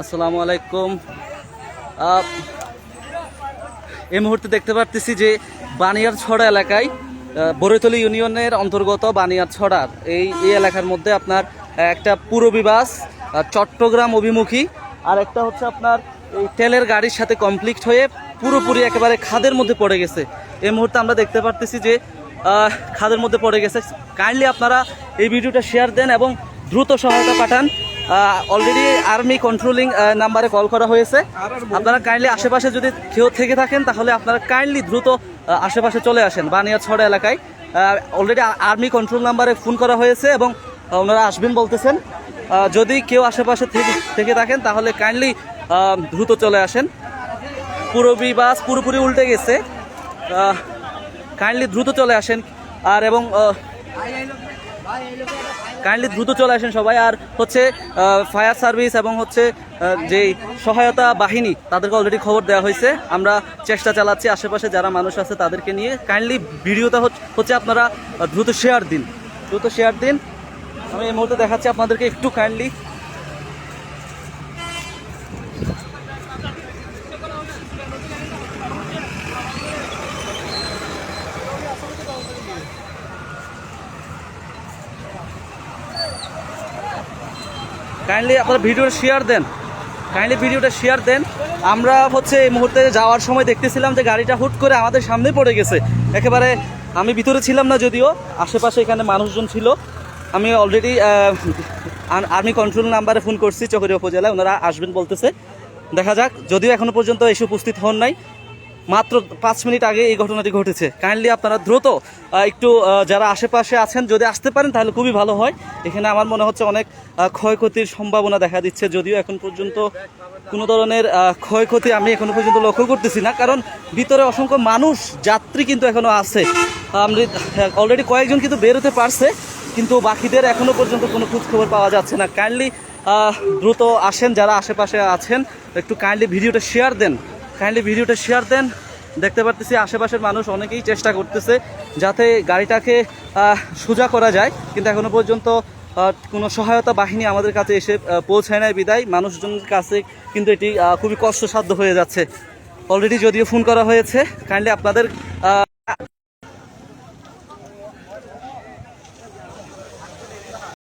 আসসালামু আলাইকুম। এই মুহূর্তে দেখতে পাচ্ছি যে বানিয়ারছড়া এলাকায় বরৈতলী ইউনিয়নের অন্তর্গত বানিয়ারছড়ার এই এলাকার মধ্যে আপনার একটা পুরবী বাস চট্টগ্রাম অভিমুখী, আর একটা হচ্ছে আপনার এই তেলের গাড়ির সাথে কমপ্লিট হয়ে পুরোপুরি একেবারে খাদের মধ্যে পড়ে গেছে। এই মুহূর্তে আমরা দেখতে পারতেছি যে খাদের মধ্যে পড়ে গেছে। কাইন্ডলি আপনারা এই ভিডিওটা শেয়ার দেন এবং দ্রুত সহায়তা পাঠান। অলরেডি আর্মি কন্ট্রোলিং নাম্বারে কল করা হয়েছে। আপনারা কাইন্ডলি আশেপাশে যদি কেউ থেকে থাকেন তাহলে আপনারা কাইন্ডলি দ্রুত আশেপাশে চলে আসেন বানিয়ারছড়া এলাকায়। অলরেডি আর্মি কন্ট্রোল নাম্বারে ফোন করা হয়েছে এবং ওনারা আসবেন বলতেছেন। যদি কেউ আশেপাশে থেকে থাকেন তাহলে কাইন্ডলি দ্রুত চলে আসেন। পুরবী বাস পুরোপুরি উল্টে গেছে, কাইন্ডলি দ্রুত চলে আসেন। আর এবং কাইন্ডলি দ্রুত চলে আসেন সবাই। আর হচ্ছে ফায়ার সার্ভিস এবং হচ্ছে যেই সহায়তা বাহিনী তাদেরকে অলরেডি খবর দেওয়া হয়েছে। আমরা চেষ্টা চালাচ্ছি আশেপাশে যারা মানুষ আছে তাদেরকে নিয়ে। কাইন্ডলি ভিডিওটা হচ্ছে আপনারা দ্রুত শেয়ার দিন। আমি এই মুহূর্তে দেখাচ্ছি আপনাদেরকে, একটু কাইন্ডলি আপনারা ভিডিওটা শেয়ার দেন। আমরা হচ্ছে এই মুহূর্তে যাওয়ার সময় দেখতেছিলাম যে গাড়িটা হুট করে আমাদের সামনে পড়ে গেছে। একেবারে আমি ভিতরে ছিলাম না, যদিও আশেপাশে এখানে মানুষজন ছিল। আমি অলরেডি আর্মি কন্ট্রোল নাম্বারে ফোন করছি চকরিয়া উপজেলায়, ওনারা আসবেন বলতেছে। দেখা যাক, যদিও এখনো পর্যন্ত এসে উপস্থিত হন নাই। মাত্র 5 মিনিট আগে এই ঘটনাটি ঘটেছে। কাইন্ডলি আপনারা দ্রুত একটু যারা আশেপাশে আছেন যদি আসতে পারেন তাহলে খুবই ভালো হয়। এখানে আমার মনে হচ্ছে অনেক ক্ষয়ক্ষতির সম্ভাবনা দেখা দিচ্ছে, যদিও এখন পর্যন্ত কোনো ধরনের ক্ষয়ক্ষতি আমি এখনো পর্যন্ত লক্ষ্য করতেছি না, কারণ ভিতরে অসংখ্য মানুষ যাত্রী কিন্তু এখনো আছে। আমরা অলরেডি কয়েকজন কিন্তু বের হতে পারছে, কিন্তু বাকিদের এখনো পর্যন্ত কোনো খোঁজ খবর পাওয়া যাচ্ছে না। কাইন্ডলি দ্রুত আসেন, যারা আশেপাশে আছেন একটু কাইন্ডলি ভিডিওটা শেয়ার দেন। দেখতে পারতেছি আশেপাশের মানুষ অনেকেই চেষ্টা করতেছে যাতে গাড়িটাকে সোজা করা যায়, কিন্তু এখনো পর্যন্ত কোনো সহায়তা বাহিনী আমাদের কাছে এসে পৌঁছায় নাই বিদায় মানুষজনের কাছে কিন্তু এটি খুবই কষ্টসাধ্য হয়ে যাচ্ছে। অলরেডি যদিও ফোন করা হয়েছে, কাইন্ডলি আপনাদের